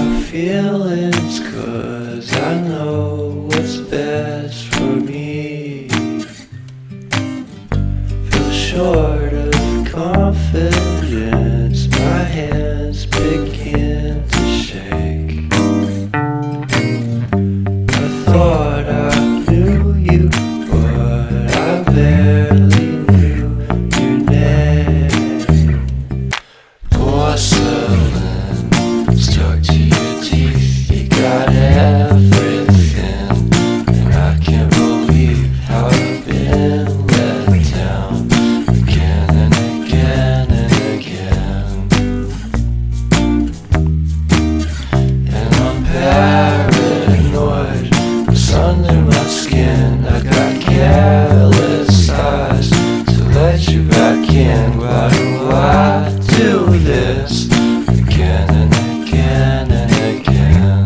my feelings, 'cause I know what's best for me. Feel short of confidence, my hands begin to shake. I thought I knew you, but I barely knew your name. Porcelain stuck to your teeth, you got everything, and I can't believe how I've been let down again and again and again. And I'm paranoid, it's under my skin. I got careless eyes to let you back in. Why do I do this again and again and again?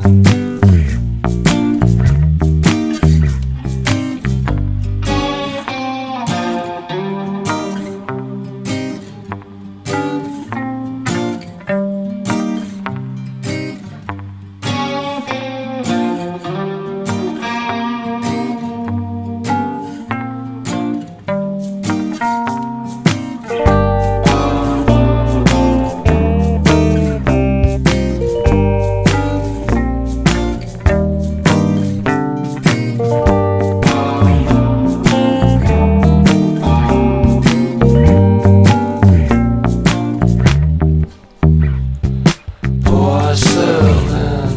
Porcelain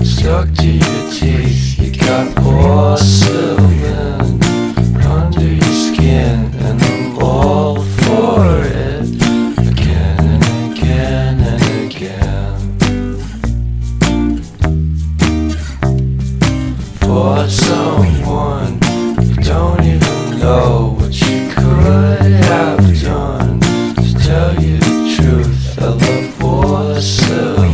stuck to your teeth, you got porcelain under your skin, and I'm all for it again and again and again. For someone you don't even know what you could have done. To tell you the truth, I love porcelain.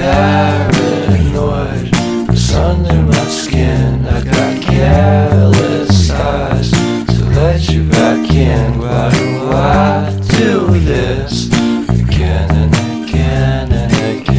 paranoid. It's under my skin. I got careless eyes to let you back in. Why do I do this again and again and again?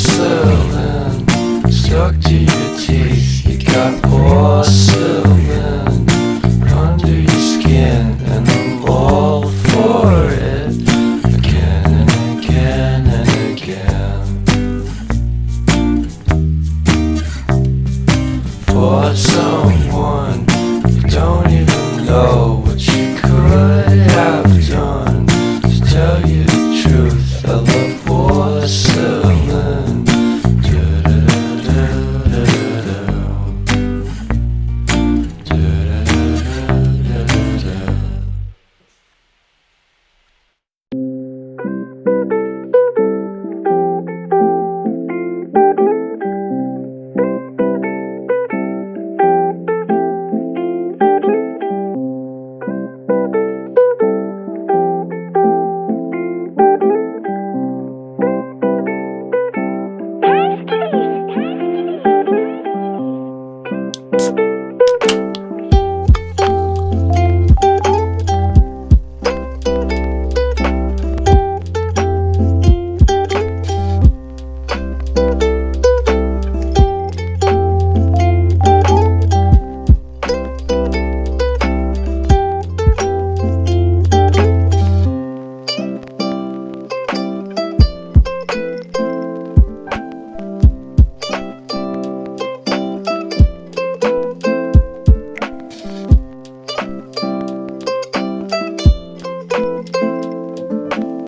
Porcelain stuck to your teeth. You got porcelain under your skin, and I'm all for it again and again and again. For some